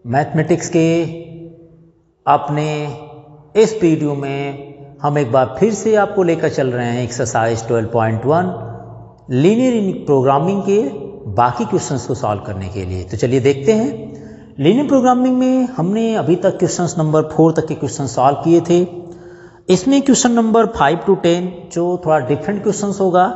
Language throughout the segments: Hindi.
मैथमेटिक्स के अपने इस वीडियो में हम एक बार फिर से आपको लेकर चल रहे हैं एक्सरसाइज 12.1 लीनियर प्रोग्रामिंग के बाकी क्वेश्चंस को सॉल्व करने के लिए। तो चलिए देखते हैं। लीनियर प्रोग्रामिंग में हमने अभी तक क्वेश्चंस नंबर 4 तक के क्वेश्चन सॉल्व किए थे। इसमें क्वेश्चन नंबर 5 to 10 जो थोड़ा डिफरेंट क्वेश्चंस होगा,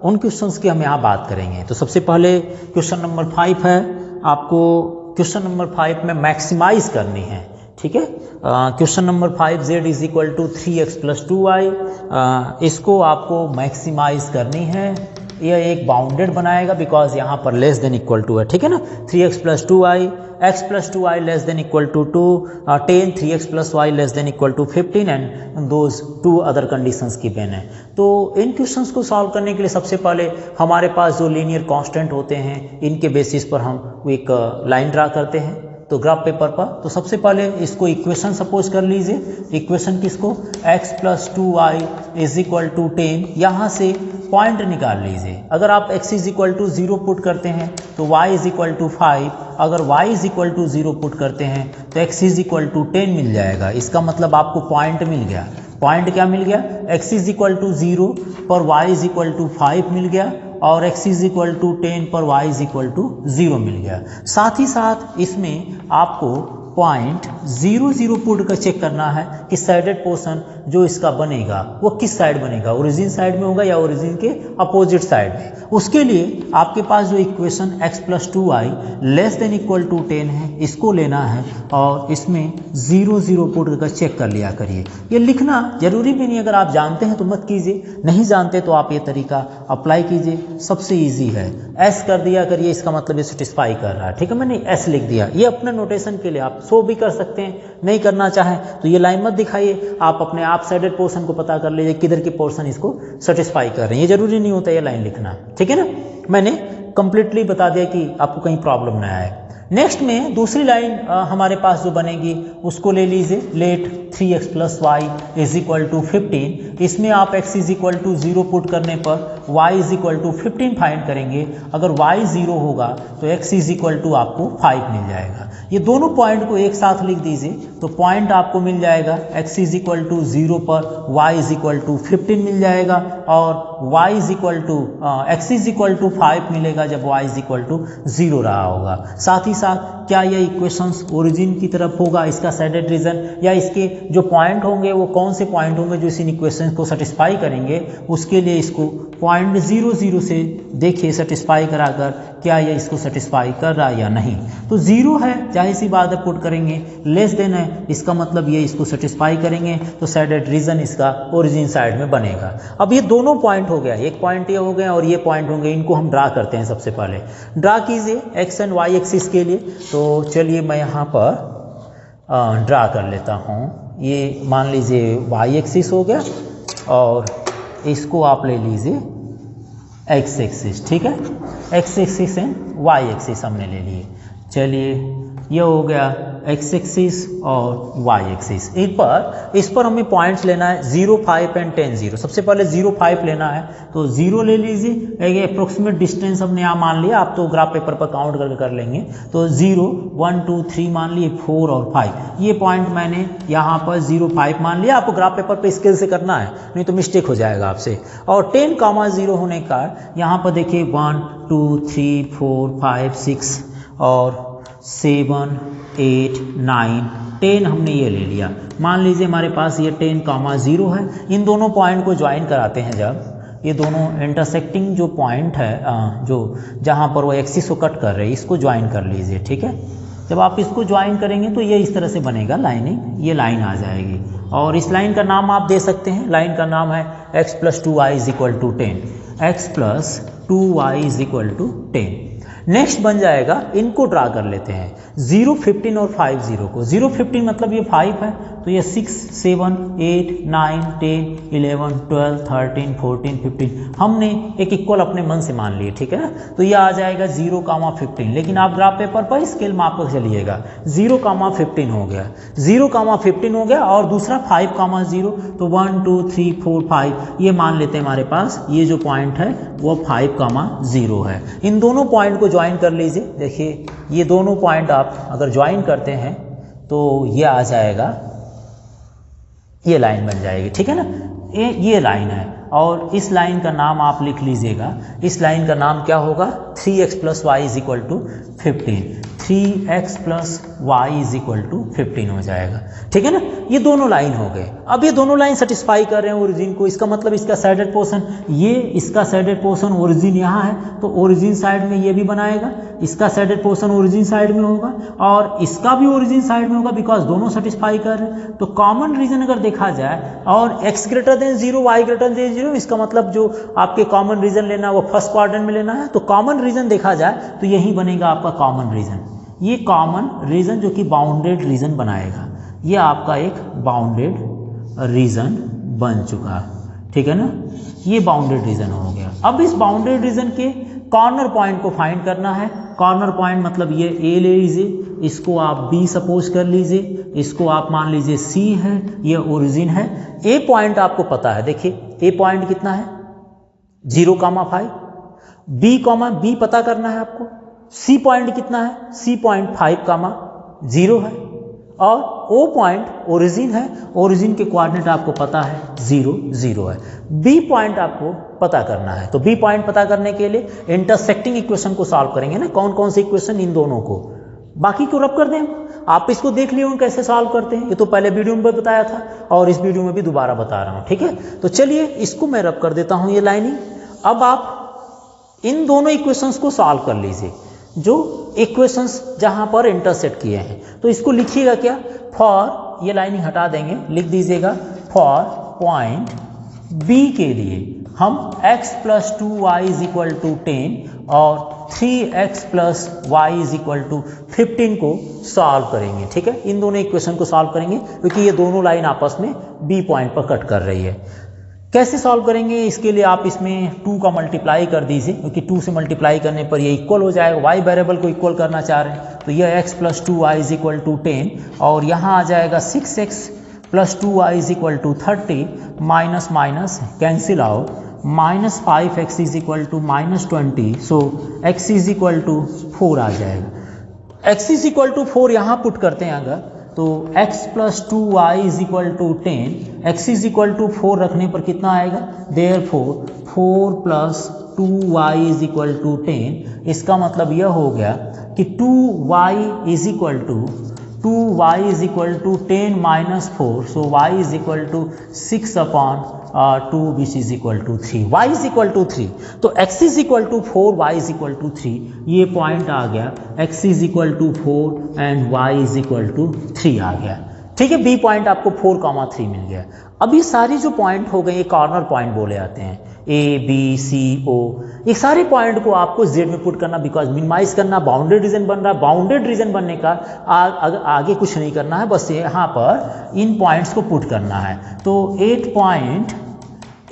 उन क्वेश्चंस की हम यहाँ बात करेंगे। तो सबसे पहले क्वेश्चन नंबर 5 है, आपको क्वेश्चन नंबर 5 में मैक्सिमाइज करनी है, ठीक है। Question number 5 z is equal to 3x plus 2y, इसको आपको मैक्सिमाइज करनी है। यह एक बाउंडेड बनाएगा बिकॉज यहाँ पर लेस देन इक्वल टू है, ठीक है ना। 3x plus 2y, x plus 2y less than equal to 2, 10 3x plus y less than equal to 15 and those two other conditions given है। तो इन क्वेश्चंस को सॉल्व करने के लिए सबसे पहले हमारे पास जो लीनियर कांस्टेंट होते हैं, इनके बेसिस पर हम एक लाइन ड्रा करते हैं तो ग्राफ पेपर पर। तो सबसे पहले इसको इक्वेशन सपोज कर लीजिए। इक्वेशन किसको, x plus 2y is equal to 10, यहाँ से पॉइंट निकाल लीजिए। अगर आप x is equal to 0 put करते हैं तो y इज इक्वल टू 5, अगर y is equal to 0 put करते हैं तो x इज इक्वल टू 10 मिल जाएगा। इसका मतलब आपको पॉइंट मिल गया। पॉइंट क्या मिल गया, x इज इक्वल टू 0 पर y इज इक्वल टू 5 मिल गया, और x इज इक्वल टू 10 पर y इज इक्वल टू 0 मिल गया। साथ ही साथ इसमें आपको पॉइंट 0 0 पुट कर चेक करना है कि साइडेड पोर्शन जो इसका बनेगा वो किस साइड बनेगा, ओरिजिन साइड में होगा या ओरिजिन के अपोजिट साइड में। उसके लिए आपके पास जो equation x plus 2y less than equal to 10 है, इसको लेना है और इसमें 0 0 पुट कर चेक कर लिया करिए। ये लिखना जरूरी भी नहीं, अगर आप जानते हैं तो मत कीजिए, नहीं जानते तो आप ये तरीका अप्लाई कीजिए, सबसे ईजी है। s कर दिया करिए, इसका मतलब ये सेटिस्फाई कर रहा है, ठीक है। मैंने s लिख दिया, ये अपने नोटेशन के लिए आप सो भी कर सकते हैं, नहीं करना चाहें तो ये लाइन मत दिखाइए, आप अपने आप साइडेड पोर्शन को पता कर लीजिए किधर के पोर्शन इसको सेटिस्फाई कर रहे हैं। ये जरूरी नहीं होता ये लाइन लिखना, ठीक है ना। मैंने कंप्लीटली बता दिया कि आपको कहीं प्रॉब्लम ना आए। नेक्स्ट में दूसरी लाइन हमारे पास जो बनेगी उसको ले लीजिए। Let 3x plus y is equal to 15, इसमें आप x is equal to 0 put करने पर y is equal to 15 find करेंगे। अगर y 0 होगा तो x इज इक्वल टू आपको 5 मिल जाएगा। ये दोनों पॉइंट को एक साथ लिख दीजिए तो पॉइंट आपको मिल जाएगा x इज इक्वल टू 0 पर y इज इक्वल टू 15 मिल जाएगा, और y is equal to x is equal to 5 मिलेगा जब y इज इक्वल टू 0 रहा होगा। साथ ही साथ क्या यह इक्वेशंस ओरिजिन की तरफ होगा, इसका साइडेड रीजन, या इसके जो पॉइंट होंगे वो कौन से पॉइंट होंगे जो इस इक्वेशंस को सेटिस्फाई करेंगे। उसके लिए इसको पॉइंट 0 0 से देखिए सेटिस्फाई कराकर क्या यह इसको सेटिस्फाई कर रहा है या नहीं। तो 0 है, जाहिर सी बात है पुट करेंगे। लेस देन है, इसका मतलब ये इसको सेटिस्फाई करेंगे तो साइडेड रीजन इसका ओरिजिन साइड में बनेगा। अब ये दोनों पॉइंट हो गया, एक पॉइंट ये हो गया और ये पॉइंट होंगे, इनको हम ड्रा करते हैं। सबसे पहले ड्रा कीजिए एक्स एंड वाई एक्सिस के लिए। तो चलिए मैं यहाँ पर ड्रा कर लेता हूँ। ये मान लीजिए वाई एक्सिस हो गया और इसको आप ले लीजिए एक्स एक्सिस, ठीक है। X axis and y axis हमने ले लिए। चलिए ये हो गया एक्स एक्सिस और वाई एक्सिस। इस पर हमें पॉइंट्स लेना है 0 5 एंड 10 0। सबसे पहले 0 5 लेना है तो 0 ले लीजिए। एक अप्रोक्सीमेट डिस्टेंस हमने यहाँ मान लिया, आप तो ग्राफ पेपर पर काउंट करके कर लेंगे। तो 0 1 2 3 मान लिए, 4 और 5, ये पॉइंट मैंने यहाँ पर 0 5 मान लिया। आपको ग्राफ पेपर पर स्केल से करना है, नहीं तो मिस्टेक हो जाएगा आपसे। और 10 0 होने का यहाँ पर देखिए 1 2 3 4 5 6 और 7 8 9 10 हमने ये ले लिया। मान लीजिए हमारे पास ये 10 0 है। इन दोनों पॉइंट को ज्वाइन कराते हैं, जब ये दोनों इंटरसेक्टिंग जो पॉइंट है जो जहाँ पर वो एक्सिस को कट कर रहे हैं, इसको ज्वाइन कर लीजिए, ठीक है। जब आप इसको ज्वाइन करेंगे तो ये इस तरह से बनेगा लाइनिंग, ये लाइन आ जाएगी। और इस लाइन का नाम आप दे सकते हैं, लाइन का नाम है x plus 2y is equal to 10, x plus 2y is equal to 10। Next बन जाएगा, इनको ड्रा कर लेते हैं 0 15 और 5 0 को। 0 15 मतलब ये 5 है तो ये 6 7 8 9 10 11 12 13 14 15 हमने एक इक्वल अपने मन से मान लिए, ठीक है ना। तो ये आ जाएगा 0 15, लेकिन आप ग्राफ पेपर पर स्केल माप कर चलिएगा। 0 15 हो गया, 0 15 हो गया, और दूसरा 5 0 तो 1 2 3 4 5 ये मान लेते हैं हमारे पास ये जो पॉइंट है वो 5 0 है। इन दोनों पॉइंट को ज्वाइन कर लीजिए। देखिए ये दोनों पॉइंट आप अगर ज्वाइन करते हैं तो ये आ जाएगा, ये लाइन बन जाएगी, ठीक है ना। ये लाइन है और इस लाइन का नाम आप लिख लीजिएगा, इस लाइन का नाम क्या होगा, 3x + y = 15, 3x + y = 15 हो जाएगा, ठीक है ना। ये दोनों लाइन हो गए। अब ये दोनों लाइन सेटिस्फाई कर रहे हैं ओरिजिन को, इसका मतलब इसका साइडेड पोर्शन, ये इसका साइडेड पोर्शन ओरिजिन यहाँ है तो ओरिजिन साइड में ये भी बनाएगा, इसका साइडेड पोर्शन ओरिजिन साइड में होगा और इसका भी ओरिजिन साइड में होगा, बिकॉज दोनों सेटिस्फाई कर रहे हैं। तो कॉमन रीजन अगर देखा जाए और x > 0 y > 0, इसका मतलब जो आपके कॉमन रीजन लेना है वो फर्स्ट क्वाड्रेंट में लेना है। तो कॉमन रीजन देखा जाए तो यही बनेगा आपका कॉमन रीजन, ये कॉमन रीजन जो कि बाउंडेड रीजन बनाएगा, ये आपका एक बाउंडेड रीजन बन चुका, ठीक है ना। ये बाउंडेड रीजन हो गया। अब इस बाउंडेड रीजन के कॉर्नर पॉइंट को फाइंड करना है। कॉर्नर पॉइंट मतलब ये A ले लीजिए, इसको आप B सपोज कर लीजिए, इसको आप मान लीजिए C है, ये ओरिजिन है। A पॉइंट आपको पता है, देखिए A पॉइंट कितना है 0,5, B पता करना है आपको। C पॉइंट कितना है, C पॉइंट 5,0 है और O पॉइंट ओरिजिन है, ओरिजिन के कोऑर्डिनेट आपको पता है 0, 0 है। B पॉइंट आपको पता करना है, तो B पॉइंट पता करने के लिए इंटरसेक्टिंग इक्वेशन को सॉल्व करेंगे ना, कौन कौन सी इक्वेशन, इन दोनों को, बाकी को रब कर दें। आप इसको देख लिए कैसे सॉल्व करते हैं, ये तो पहले वीडियो में बताया था और इस वीडियो में भी दोबारा बता रहा हूँ, ठीक है। तो चलिए इसको मैं रब कर देता हूँ, ये लाइनिंग। अब आप इन दोनों इक्वेशंस को सॉल्व कर लीजिए, जो इक्वेशंस जहां पर इंटरसेक्ट किए हैं। तो इसको लिखिएगा क्या, फॉर, ये लाइनिंग हटा देंगे, लिख दीजिएगा फॉर पॉइंट B के लिए हम x + 2y = 10 और 3x + y = 15 को सॉल्व करेंगे, ठीक है। इन दोनों इक्वेशन को सॉल्व करेंगे क्योंकि ये दोनों लाइन आपस में B पॉइंट पर कट कर रही है। कैसे सॉल्व करेंगे, इसके लिए आप इसमें 2 का मल्टीप्लाई कर दीजिए, क्योंकि 2 से मल्टीप्लाई करने पर ये इक्वल हो जाएगा। y वेरिएबल को इक्वल करना चाह रहे हैं तो यह x + 2y = 10 और यहाँ आ जाएगा 6x + 2y = 30, minus minus cancel out, -5x = -20, सो x = 4 आ जाएगा। x = 4 यहाँ पुट करते हैं अगर, तो x + 2y = 10, x = 4 रखने पर कितना आएगा, देयरफॉर 4 + 2y = 10। इसका मतलब यह हो गया कि 2y = 10 - 4, so y = 6/2 which is equal to 3, y = 3। तो x = 4, y = 3, ये पॉइंट आ गया, x = 4 एंड y = 3 आ गया, ठीक है। B पॉइंट आपको 4,3 मिल गया। अब ये सारी जो पॉइंट हो गए ये कॉर्नर पॉइंट बोले जाते हैं, A B C O, ये सारे पॉइंट को आपको Z में पुट करना, बिकॉज मिनिमाइज करना, बाउंडेड रीजन बन रहा है। बाउंडेड रीजन बनने का आगे कुछ नहीं करना है, बस यहाँ पर इन पॉइंट्स को पुट करना है। तो 8 पॉइंट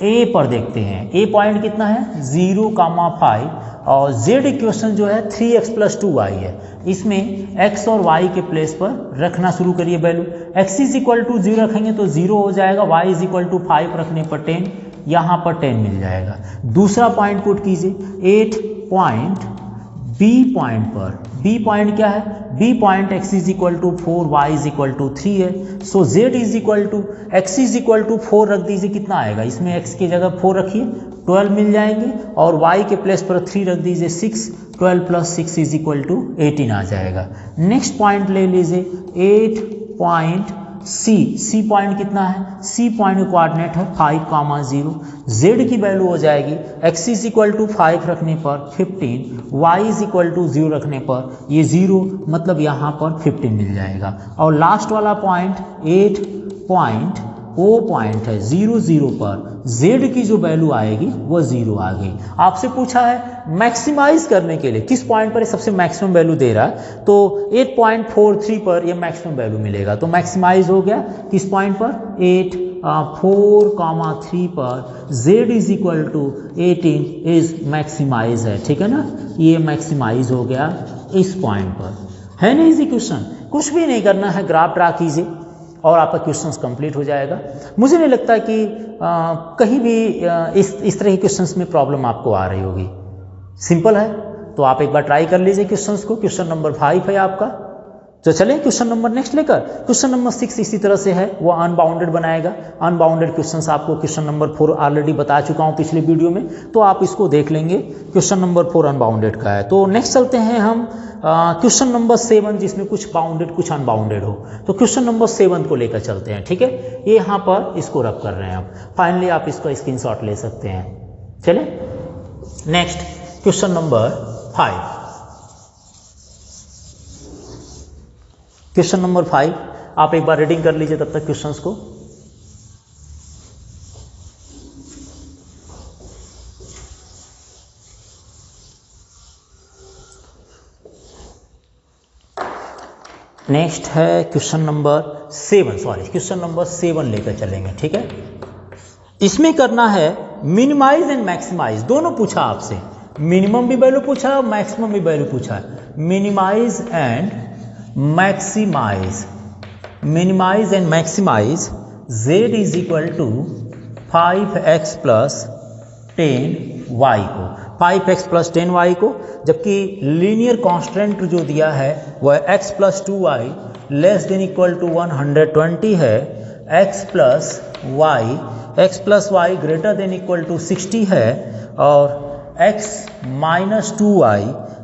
A पर देखते हैं, A पॉइंट कितना है 0,5 और Z इक्वेशन जो है 3x + 2y है, इसमें x और y के प्लेस पर रखना शुरू करिए वैल्यू। x = 0 रखेंगे तो 0 हो जाएगा, y = 5 रखने पर 10, यहाँ पर 10 मिल जाएगा। दूसरा पॉइंट पुट कीजिए 8 पॉइंट B पॉइंट पर। B पॉइंट क्या है, B पॉइंट x = 4, y = 3 है, सो Z x = 4 रख दीजिए, कितना आएगा, इसमें x की जगह 4 रखिए, 12 मिल जाएंगे और y के प्लेस पर 3 रख दीजिए, 6, 12 + 6 = 18 आ जाएगा। नेक्स्ट पॉइंट ले लीजिए 8 पॉइंट C पॉइंट कितना है, C पॉइंट का कोऑर्डिनेट है 5,0, Z की वैल्यू हो जाएगी x = 5 रखने पर 15, y = 0 रखने पर ये 0, मतलब यहाँ पर 15 मिल जाएगा। और लास्ट वाला पॉइंट 8 पॉइंट O पॉइंट है 0, 0 पर Z की जो वैल्यू आएगी वो 0 आ गई। आपसे पूछा है मैक्सिमाइज करने के लिए किस पॉइंट पर सबसे मैक्सिमम वैल्यू दे रहा है, तो 8.43 पर ये मैक्सिमम वैल्यू मिलेगा, तो मैक्सिमाइज हो गया किस पॉइंट पर, 4,3 पर Z = 18 इज मैक्सिमाइज है, ठीक है ना। ये मैक्सिमाइज हो गया इस पॉइंट पर, है ना। इजी क्वेश्चन, कुछ भी नहीं करना है, ग्राफ ड्रा कीजिए और आपका क्वेश्चंस कंप्लीट हो जाएगा। मुझे नहीं लगता कि कहीं भी इस तरह के क्वेश्चंस में प्रॉब्लम आपको आ रही होगी, सिंपल है। तो तो आप एक बार ट्राई कर लीजिए क्वेश्चंस को। क्वेश्चन नंबर 5 है आपका। तो चलें क्वेश्चन नंबर नेक्स्ट लेकर। क्वेश्चन नंबर 6 इसी तरह से है, वो अनबाउंडेड बनाएगा। अनबाउंडेड क्वेश्चंस आपको क्वेश्चन नंबर 4 ऑलरेडी बता चुका हूँ पिछले वीडियो में, तो आप इसको देख लेंगे। क्वेश्चन नंबर 4 अनबाउंडेड का है। तो नेक्स्ट चलते हैं हम क्वेश्चन नंबर 7, जिसमें कुछ बाउंडेड कुछ अनबाउंडेड हो। तो क्वेश्चन नंबर 7 को लेकर चलते हैं, ठीक है। ये यहाँ पर इसको रब कर रहे हैं आप, फाइनली आप इसका स्क्रीनशॉट ले सकते हैं। चले next question number 5। Question number 5 आप एक बार रीडिंग कर लीजिए तब तक क्वेश्चंस को। नेक्स्ट है question number 7, sorry question number 7 लेकर चलेंगे, ठीक है। इसमें करना है मिनिमाइज एंड मैक्सिमाइज, दोनों पूछा आपसे। मिनिमम भी वैल्यू पूछा, मैक्सिमम भी वैल्यू पूछा है। Minimise and maximise, minimise and maximise z is equal to 5x plus 10y को, 5x प्लस 10y को, जबकि लीनियर कांस्टेंट जो दिया है वह x plus 2y less than equal to 120 है। x plus y greater than equal to 60 है, और x minus 2y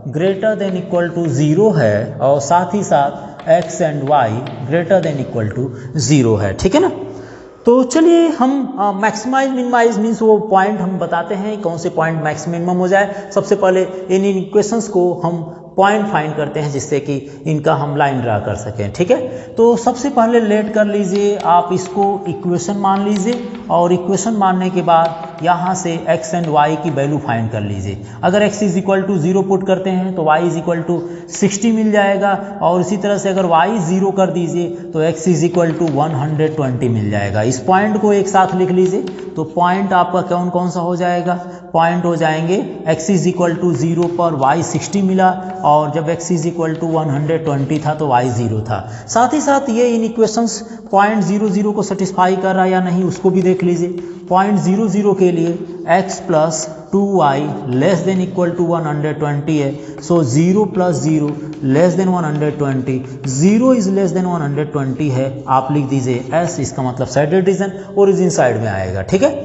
greater than equal to 0 है, और साथ ही साथ x and y greater than equal to 0 है, ठीक है ना। तो चलिए हम मैक्सिमाइज मिनिमाइज मीन्स वो पॉइंट हम बताते हैं कौन से पॉइंट मैक्स मिनिमम हो जाए। सबसे पहले इन इक्वेशंस को हम पॉइंट फाइंड करते हैं जिससे कि इनका हम लाइन ड्रा कर सकें, ठीक है। तो सबसे पहले लेट कर लीजिए आप इसको इक्वेशन मान लीजिए, और इक्वेशन मानने के बाद यहाँ से x एंड y की वैल्यू फाइंड कर लीजिए। अगर x is equal to 0 put करते हैं तो y इज इक्वल टू 60 मिल जाएगा, और इसी तरह से अगर y 0 कर दीजिए तो x इज इक्वल टू 120 मिल जाएगा। इस पॉइंट को एक साथ लिख लीजिए। तो पॉइंट आपका कौन कौन सा हो जाएगा? पॉइंट हो जाएंगे x इज इक्वल टू 0 पर y 60 मिला, और जब x इज इक्वल टू 120 था तो y 0 था। साथ ही साथ ये इन इक्वेशंस पॉइंट 0 को सेटिस्फाई कर रहा है या नहीं उसको भी देख लीजिए। पॉइंट 0 के लिए x plus 2y less than equal to 120 है, so 0 plus 0 less than 120, 0 is less than 120 है, आप लिख दीजिए s, इसका मतलब साइडेड रीजन, ओरिजिन साइड में आएगा, ठीक है।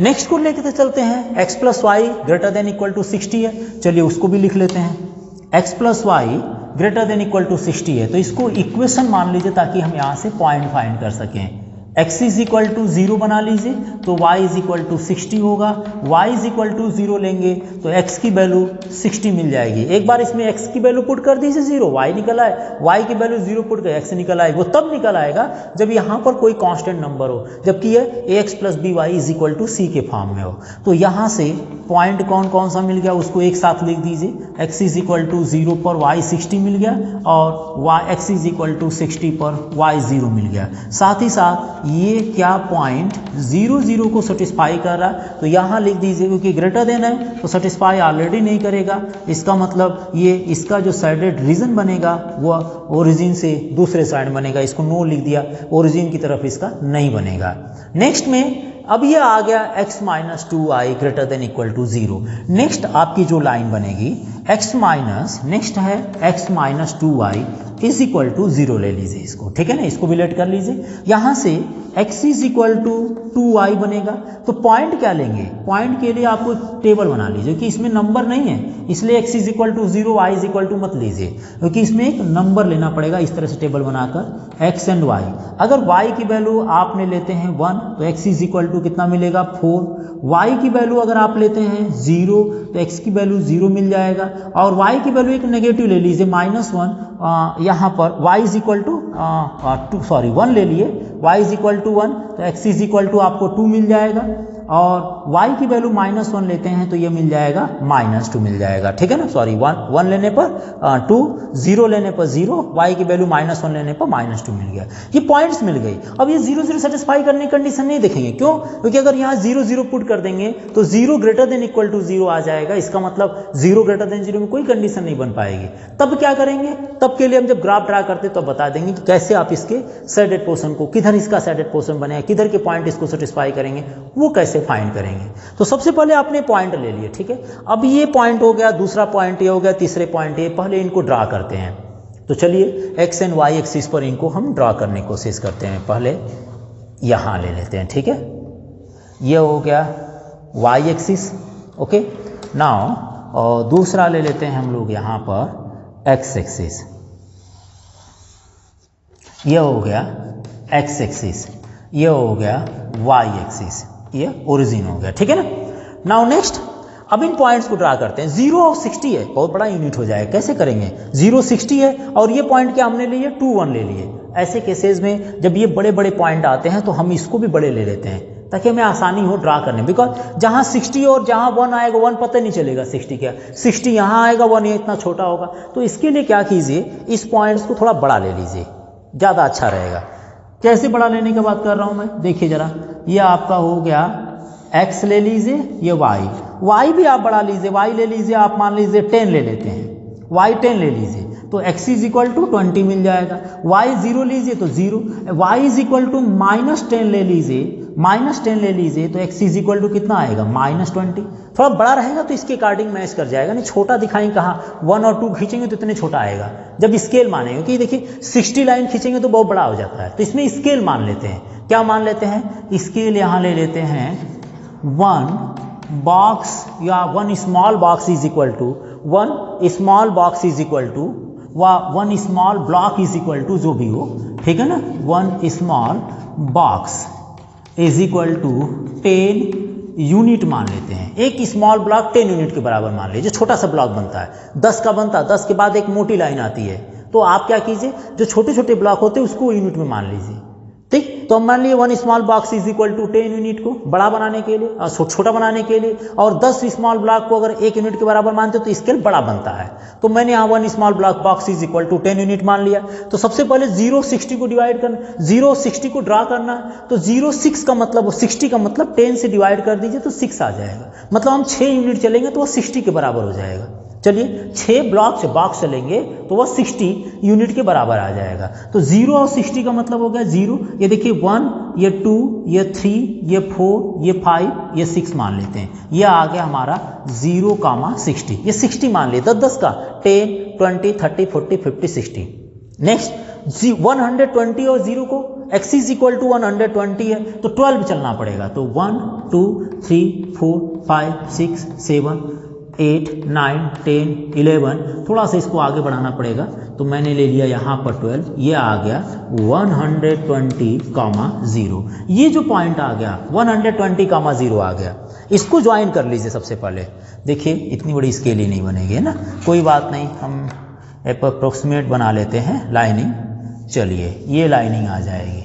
नेक्स्ट को लेकर चलते हैं, x plus y greater than equal to 60 है, चलिए उसको भी लिख लेते हैं। x plus y greater than equal to 60 है, तो इसको इक्वेशन मान लीजिए ताकि हम यहाँ से पॉइंट फाइंड कर सकें। x इज इक्वल टू 0 बना लीजिए तो y इज इक्वल टू 60 होगा, y इज इक्वल टू 0 लेंगे तो x की वैल्यू 60 मिल जाएगी। एक बार इसमें x की वैल्यू पुट कर दीजिए 0, y निकल आए, y की वैल्यू 0 पुट कर x निकल आए। वो तब निकल आएगा जब यहाँ पर कोई कांस्टेंट नंबर हो, जबकि ये ax plus b y is equal to c के फॉर्म में हो। तो यहाँ से पॉइंट कौन कौन सा मिल गया उसको एक साथ लिख दीजिए। x इज इक्वल टू 0 पर y 60 मिल गया, और x इज इक्वल टू 60 पर y 0 मिल गया। साथ ही साथ ये क्या पॉइंट 0 को सेटिस्फाई कर रहा है, तो यहाँ लिख दीजिए, क्योंकि ग्रेटर देन है तो सेटिस्फाई ऑलरेडी नहीं करेगा। इसका मतलब ये इसका जो साइडेड रीजन बनेगा वह ओरिजिन से दूसरे साइड बनेगा, इसको नो लिख दिया, ओरिजिन की तरफ इसका नहीं बनेगा। नेक्स्ट में अब ये आ गया x minus 2y greater than equal to 0। Next आपकी जो लाइन बनेगी x माइनस, नेक्स्ट है x minus 2y is equal to 0 ले लीजिए इसको, ठीक है ना, इसको भी लेट कर लीजिए। यहाँ से x is equal to 2y बनेगा, तो पॉइंट क्या लेंगे? पॉइंट के लिए आपको टेबल बना लीजिए, क्योंकि इसमें नंबर नहीं है इसलिए x is equal to 0 y is equal to मत लीजिए, क्योंकि इसमें एक नंबर लेना पड़ेगा। इस तरह से टेबल बनाकर x एंड y, अगर y की वैल्यू आपने लेते हैं 1 तो x इज इक्वल टू कितना मिलेगा 4, y की वैल्यू अगर आप लेते हैं 0 तो x की वैल्यू 0 मिल जाएगा, और y की वैल्यू एक नेगेटिव ले लीजिए -1, यहाँ पर y इज इक्वल टू 1 ले लिए, y इज इक्वल टू 1 तो x इज इक्वल टू आपको 2 मिल जाएगा, और y की वैल्यू -1 लेते हैं तो ये मिल जाएगा -2 मिल जाएगा, ठीक है ना। सॉरी 1 लेने पर 2, 0 लेने पर 0, y की वैल्यू -1 लेने पर -2 मिल गया। ये पॉइंट्स मिल गई। अब ये 0 सेटिस्फाई करने की कंडीशन नहीं देखेंगे, क्यों? क्योंकि अगर यहाँ 0 पुट कर देंगे तो 0 ग्रेटर देन इक्वल टू 0 आ जाएगा। इसका मतलब 0 ग्रेटर देन 0 में कोई कंडीशन नहीं बन पाएगी। तब क्या करेंगे? तब के लिए हम जब ग्राफ ड्रा करते तो बता देंगे कि कैसे आप इसके साइडेड पोर्शन को, किधर इसका साइडेड पोर्शन बनेगा, किधर के पॉइंट इसको सेटिस्फाई करेंगे, वो कैसे कैसे फाइंड करेंगे। तो सबसे पहले आपने पॉइंट ले लिए, ठीक है। अब ये पॉइंट हो गया, दूसरा पॉइंट ये हो गया, तीसरे पॉइंट ये, पहले इनको ड्रा करते हैं। तो चलिए एक्स एंड वाई एक्सिस पर इनको हम ड्रा करने की कोशिश करते हैं। पहले यहाँ ले लेते हैं, ठीक है। ये हो गया वाई एक्सिस, ओके। नाउ और दूसरा ले लेते हैं हम लोग यहाँ पर एक्स एक्सिस, ये हो गया एक्स एक्सिस, ये हो गया वाई एक्सिस, ये ओरिजिन हो गया, ठीक है ना। नाउ नेक्स्ट, अब इन पॉइंट्स को ड्रा करते हैं। 0 और 60 है, बहुत बड़ा यूनिट हो जाएगा, कैसे करेंगे। 0 60 है और ये पॉइंट क्या हमने लिए 2 1 ले लिए। ऐसे केसेस में जब ये बड़े बड़े पॉइंट आते हैं तो हम इसको भी बड़े ले लेते हैं ताकि हमें आसानी हो ड्रा करने, बिकॉज जहाँ 60 और जहाँ 1 आएगा 1 पता नहीं चलेगा 60 क्या, 60 यहाँ आएगा 1 ये इतना छोटा होगा। तो इसके लिए क्या कीजिए, इस पॉइंट्स को थोड़ा बड़ा ले लीजिए, ज़्यादा अच्छा रहेगा। कैसे बड़ा लेने की बात कर रहा हूँ मैं, देखिए ज़रा, ये आपका हो गया x ले लीजिए, ये y भी आप बड़ा लीजिए, y ले लीजिए, आप मान लीजिए 10 ले लेते हैं, y 10 ले लीजिए तो x इज इक्वल टू 20 मिल जाएगा। y 0 लीजिए तो 0, y इज इक्वल टू -10 ले लीजिए, -10 ले लीजिए तो x इज इक्वल टू कितना आएगा -20। थोड़ा बड़ा रहेगा तो इसके अकॉर्डिंग मैच कर जाएगा, नहीं छोटा दिखाएंगे कहाँ, 1 और 2 खींचेंगे तो इतने छोटा आएगा जब स्केल मानेंगे, क्योंकि देखिए 60 लाइन खींचेंगे तो बहुत बड़ा हो जाता है। तो इसमें स्केल मान लेते हैं, क्या मान लेते हैं, स्केल यहाँ ले लेते हैं 1 बॉक्स या 1 small box is equal to 1 small box is equal to 1 small block is equal to जो भी हो, ठीक है ना। 1 small box is equal to 10 unit मान लेते हैं। एक स्मॉल ब्लॉक 10 यूनिट के बराबर मान लीजिए, छोटा सा ब्लॉक बनता है 10 का बनता है, 10 के बाद एक मोटी लाइन आती है। तो आप क्या कीजिए, जो छोटे छोटे ब्लॉक होते हैं उसको यूनिट में मान लीजिए, ठीक। तो हम मान लिए 1 small box is equal to 10 unit को बड़ा बनाने के लिए और छोटा बनाने के लिए, और 10 स्मॉल ब्लॉक को अगर 1 यूनिट के बराबर मानते हो तो स्केल बड़ा बनता है। तो मैंने यहाँ 1 small block box is equal to 10 unit मान लिया। तो सबसे पहले 0 60 को डिवाइड करना, 0 60 को ड्रा करना है। तो 0 6 का मतलब 60 का मतलब 10 से डिवाइड कर दीजिए तो 6 आ जाएगा, मतलब हम 6 यूनिट चलेंगे तो वह 60 के बराबर हो जाएगा। चलिए 6 ब्लॉक से बॉक्स चलेंगे तो वह 60 यूनिट के बराबर आ जाएगा। तो 0 और 60 का मतलब हो गया 0, ये देखिए 1, ये 2, ये 3, ये 4, ये 5, ये 6 मान लेते हैं। ये आ गया हमारा 0, 60, ये 60 मान लिए, 10 का 10 20 30 40 50 60। नेक्स्ट 120 और 0 को x इज इक्वल टू 120 है तो 12 चलना पड़ेगा। तो 1 2 3 4 5 6 7 8 9 10 11, थोड़ा सा इसको आगे बढ़ाना पड़ेगा। तो मैंने ले लिया यहाँ पर 12, ये आ गया 120, 0। ये जो पॉइंट आ गया 120, 0 आ गया, इसको ज्वाइन कर लीजिए। सबसे पहले देखिए इतनी बड़ी स्केल ही नहीं बनेगी, है ना, कोई बात नहीं, हम अप्रोक्सीमेट बना लेते हैं लाइनिंग। चलिए ये लाइनिंग आ जाएगी,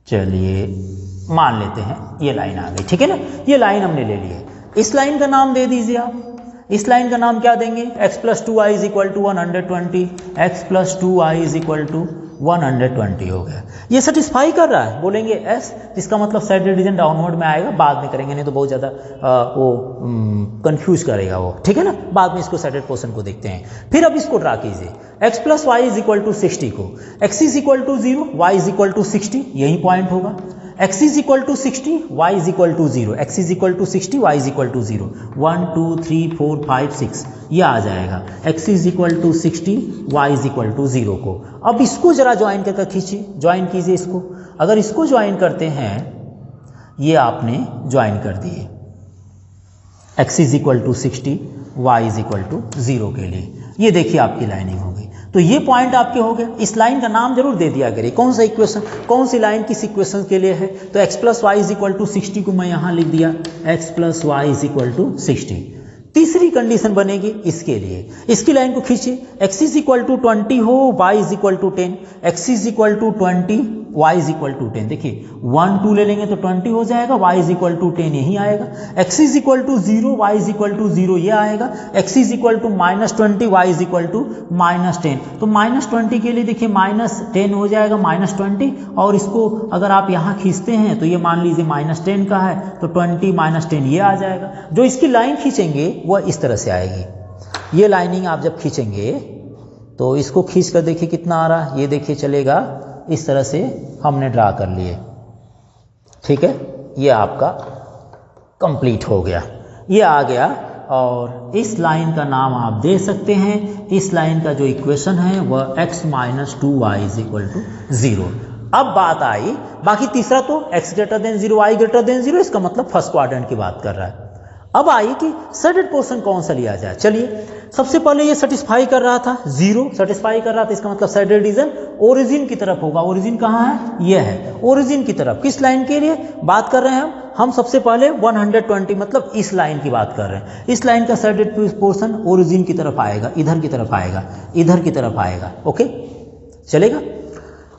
चलिए मान लेते हैं ये लाइन आ गई, ठीक है ना। ये लाइन हमने ले ली है, इस लाइन का नाम दे दीजिए आप। इस लाइन का नाम क्या देंगे, x + 2y is equal to 120, x + 2y is equal to 120 हो गया। ये सेटिस्फाई कर रहा है, बोलेंगे S, इसका मतलब साइड डिवीजन डाउनवर्ड में आएगा, बाद में करेंगे, नहीं तो बहुत ज़्यादा वो कंफ्यूज करेगा वो, ठीक है ना। बाद में इसको सेटेड पोर्शन को देखते हैं। फिर अब इसको ड्रा कीजिए, x + y is equal to 60 को, x is equal to 0, y is equal to 60, यही पॉइंट होगा। x is equal to 60, y is equal to 0, x is equal to 60, y is equal to 0, 1 2 3 4 5 6, ये आ जाएगा x is equal to 60, y is equal to 0 को। अब इसको जरा ज्वाइन करके खींचिए, ज्वाइन कीजिए इसको। अगर इसको ज्वाइन करते हैं, ये आपने ज्वाइन कर दिए, x is equal to 60, y is equal to 0 के लिए। ये देखिए आपकी लाइनिंग हो गई। तो ये पॉइंट आपके हो गए। इस लाइन का नाम जरूर दे दिया करिए, कौन सा इक्वेशन, कौन सी लाइन किस इक्वेशन के लिए है। तो x + y is equal to 60 को मैं यहाँ लिख दिया, x + y is equal to 60। तीसरी कंडीशन बनेगी इसके लिए, इसकी लाइन को खींचिए, x इज इक्वल टू 20 हो, y is equal to 10, x is equal to 20, y is equal to 10। देखिए 1 2 ले लेंगे तो 20 हो जाएगा, y इज इक्वल टू 10 यही आएगा, x is equal to 0, y is equal to 0 ये आएगा, x is equal to -20, y is equal to -10। तो -20 के लिए देखिए -10 हो जाएगा, -20, और इसको अगर आप यहाँ खींचते हैं तो ये मान लीजिए -10 का है, तो 20 -10 ये आ जाएगा। जो इसकी लाइन खींचेंगे वह इस तरह से आएगी। ये लाइनिंग आप जब खींचेंगे तो इसको खींच कर देखिए कितना आ रहा है, ये देखिए चलेगा, इस तरह से हमने ड्रा कर लिए। ठीक है, ये आपका कंप्लीट हो गया, ये आ गया। और इस लाइन का नाम आप दे सकते हैं, इस लाइन का जो इक्वेशन है वह x minus 2y is equal to 0। अब बात आई, बाकी तीसरा तो x greater than 0 y greater than 0, इसका मतलब फर्स्ट क्वाड्रेंट की बात कर रहा है। अब आई कि सैडेड पोर्शन कौन सा लिया जाए। चलिए, सबसे पहले ये सेटिस्फाई कर रहा था, 0 सेटिस्फाई कर रहा था, इसका मतलब सैडेड रीजन ओरिजिन की तरफ होगा। ओरिजिन कहाँ है, ये है, ओरिजिन की तरफ। किस लाइन के लिए बात कर रहे हैं हम सबसे पहले 120, मतलब इस लाइन की बात कर रहे हैं। इस लाइन का सैडेड पोर्शन ओरिजिन की तरफ आएगा, इधर की तरफ आएगा, इधर की तरफ आएगा। ओके, चलेगा।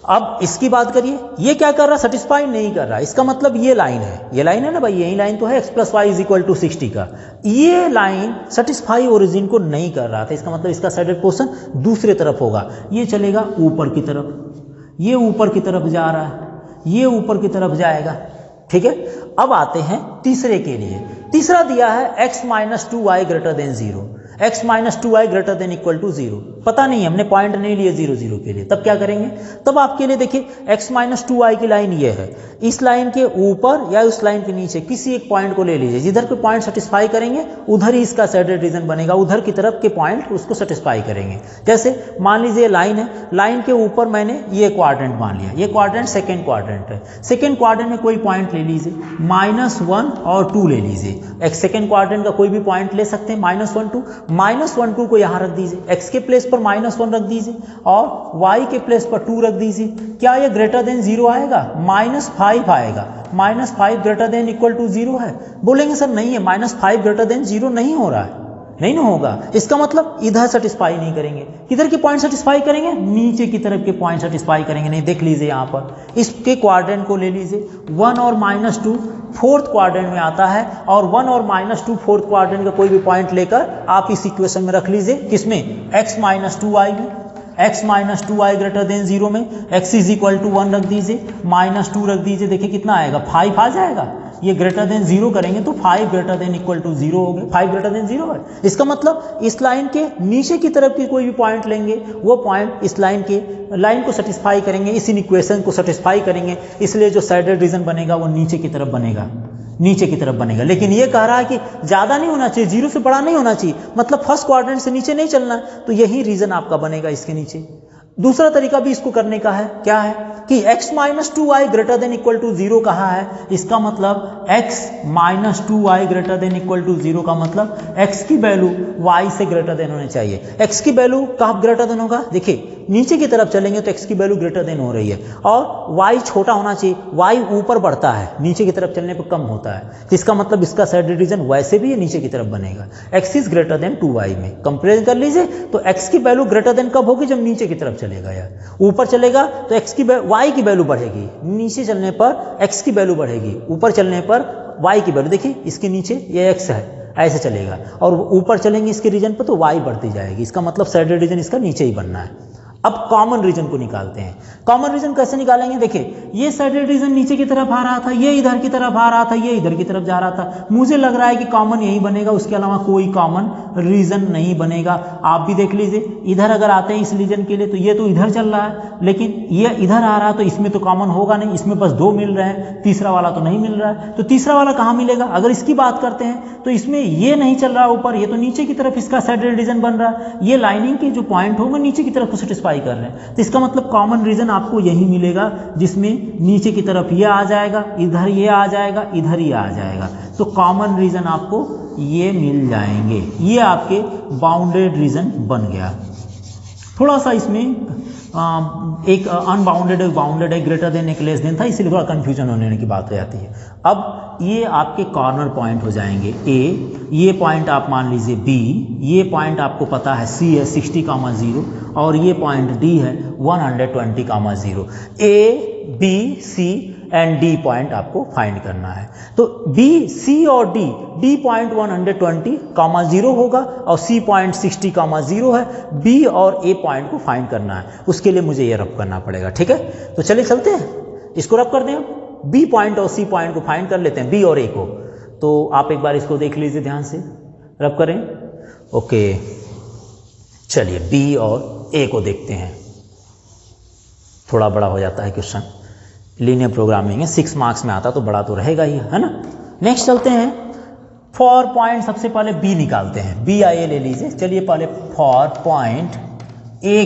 अब इसकी बात करिए, ये क्या कर रहा है, सेटिस्फाई नहीं कर रहा। इसका मतलब ये लाइन है ना भाई, यही लाइन तो है x plus y is equal to 60 का। ये लाइन सेटिस्फाई ओरिजिन को नहीं कर रहा था, इसका मतलब इसका सैडेड पोर्शन दूसरे तरफ होगा। ये चलेगा ऊपर की तरफ, ये ऊपर की तरफ जा रहा है, ये ऊपर की तरफ जाएगा। ठीक है, अब आते हैं तीसरे के लिए। तीसरा दिया है x minus 2y greater than 0, x minus 2y greater than equal to 0। पता नहीं, हमने पॉइंट नहीं लिए 0 0 के लिए, तब क्या करेंगे, तब आपके लिए देखिए x माइनस 2y की लाइन ये है, इस लाइन के ऊपर या उस लाइन के नीचे किसी एक पॉइंट को ले लीजिए, जिधर पे पॉइंट सेटिस्फाई करेंगे उधर ही इसका सैडेड रीजन बनेगा, उधर की तरफ के पॉइंट उसको सेटिस्फाई करेंगे। जैसे मान लीजिए लाइन है, लाइन के ऊपर मैंने ये क्वाड्रेंट मान लिया, ये क्वाड्रेंट सेकेंड क्वाड्रेंट है। सेकेंड क्वाड्रेंट में कोई पॉइंट ले लीजिए, -1 और 2 ले लीजिए। एक सेकेंड क्वाड्रेंट का कोई भी पॉइंट ले सकते हैं, -1 2, -1 2 को यहाँ रख दीजिए, x के प्लेस पर -1 रख दीजिए और y के प्लेस पर 2 रख दीजिए। क्या ये ग्रेटर देन 0 आएगा, -5 आएगा। -5 ग्रेटर देन इक्वल टू 0 है। बोलेंगे सर नहीं है, -5 ग्रेटर देन 0 नहीं हो रहा है, नहीं ना होगा। इसका मतलब इधर सेटिस्फाई नहीं करेंगे, किधर के पॉइंट सेटिस्फाई करेंगे, नीचे की तरफ के पॉइंट सेटिस्फाई करेंगे। नहीं, देख लीजिए यहाँ पर इसके क्वाड्रेंट को ले लीजिए, 1 और -2 फोर्थ क्वाड्रेंट में आता है, और 1 और -2 फोर्थ क्वाड्रेंट का कोई भी पॉइंट लेकर आप इस इक्वेशन में रख लीजिए। किसमें, x माइनस 2y में, x minus 2y greater than 0 में x इज इक्वल टू 1 रख दीजिए, -2 रख दीजिए। देखिए कितना आएगा, 5 आ जाएगा। ये ग्रेटर देन 0 करेंगे तो 5 ग्रेटर देन इक्वल टू 0 हो गए, 5 ग्रेटर देन 0 है। इसका मतलब इस लाइन के नीचे की तरफ की कोई भी पॉइंट लेंगे, वो पॉइंट इस लाइन को सेटिस्फाई करेंगे, इस इक्वेशन को सेटिस्फाई करेंगे, इसलिए जो सैडेड रीजन बनेगा वो नीचे की तरफ बनेगा, नीचे की तरफ बनेगा। लेकिन ये कह रहा है कि ज़्यादा नहीं होना चाहिए, 0 से बड़ा नहीं होना चाहिए, मतलब फर्स्ट क्वाड्रेंट से नीचे नहीं चलना, तो यही रीजन आपका बनेगा इसके नीचे। दूसरा तरीका भी इसको करने का है, क्या है कि x minus 2y greater than equal to 0 कहा है, इसका मतलब x minus 2y greater than equal to 0 का मतलब x की वैल्यू y से ग्रेटर देन होनी चाहिए। x की वैल्यू कहाँ ग्रेटर देन होगा, देखिए नीचे की तरफ चलेंगे तो x की वैल्यू ग्रेटर देन हो रही है, और y छोटा होना चाहिए, y ऊपर बढ़ता है, नीचे की तरफ चलने पर कम होता है, जिसका मतलब इसका सैडेड रीजन वैसे भी ये नीचे की तरफ बनेगा। x is greater then 2y में कंपेयर कर लीजिए, तो x की वैल्यू ग्रेटर देन कब होगी, जब नीचे की तरफ चलेगा या ऊपर चलेगा तो x की y की वैल्यू बढ़ेगी, नीचे चलने पर x की वैल्यू बढ़ेगी, ऊपर चलने पर y की वैल्यू, देखिए इसके नीचे ये x है, ऐसे चलेगा, और ऊपर चलेंगे इसके रीजन पर तो y बढ़ती जाएगी। इसका मतलब सैडेड रीजन इसका नीचे ही बनना है। अब कॉमन रीजन को निकालते हैं। कॉमन रीजन कैसे निकालेंगे, देखिए ये सैडेड रीजन नीचे की तरफ आ रहा था, ये इधर की तरफ आ रहा था, ये इधर की तरफ जा रहा था, मुझे लग रहा है कि कॉमन यही बनेगा, उसके अलावा कोई कॉमन रीजन नहीं बनेगा। आप भी देख लीजिए, इधर अगर आते हैं इस रीजन के लिए तो ये तो इधर चल रहा है, लेकिन ये इधर आ रहा है तो इसमें तो कॉमन होगा नहीं, इसमें बस 2 मिल रहे हैं, तीसरा वाला तो नहीं मिल रहा है, तो तीसरा वाला कहाँ मिलेगा। अगर इसकी बात करते हैं तो इसमें ये नहीं चल रहा ऊपर, ये तो नीचे की तरफ इसका सैडेड रीजन बन रहा है, ये लाइनिंग के जो पॉइंट होंगे नीचे की तरफ को सेटिस्फाई कर रहे हैं, तो इसका मतलब कॉमन रीजन आपको यही मिलेगा, जिसमें नीचे की तरफ ये आ जाएगा, इधर ये आ जाएगा, इधर ये आ जाएगा, तो कॉमन रीजन आपको ये मिल जाएंगे। ये आपके बाउंडेड रीजन बन गया। थोड़ा सा इसमें एक अनबाउंडेड एक बाउंडेड एक ग्रेटर देन एक लेस देन था, इसीलिए थोड़ा कंफ्यूजन होने की बात हो जाती है। अब ये आपके कॉर्नर पॉइंट हो जाएंगे A, ये पॉइंट आप मान लीजिए B, ये पॉइंट आपको पता है C है 60,0, और ये पॉइंट D है 120,0। A, B, C and D point आपको फाइंड करना है। तो B, C और D पॉइंट 120,0 होगा और C पॉइंट 60,0 है। B और A पॉइंट को फाइंड करना है, उसके लिए मुझे ये रब करना पड़ेगा। ठीक है, तो चलिए चलते हैं, इसको रब कर दें। B पॉइंट और C पॉइंट को फाइंड कर लेते हैं, B और A को। तो आप एक बार इसको देख लीजिए ध्यान से, रब करें। ओके, चलिए B और A को देखते हैं, थोड़ा बड़ा हो जाता है क्वेश्चन। लीनियर प्रोग्रामिंग है, 6 मार्क्स में आता तो बड़ा तो रहेगा ही, है ना। नेक्स्ट चलते हैं, फॉर पॉइंट सबसे पहले बी निकालते हैं, बी आई ए ले लीजिए। चलिए पहले फॉर पॉइंट ए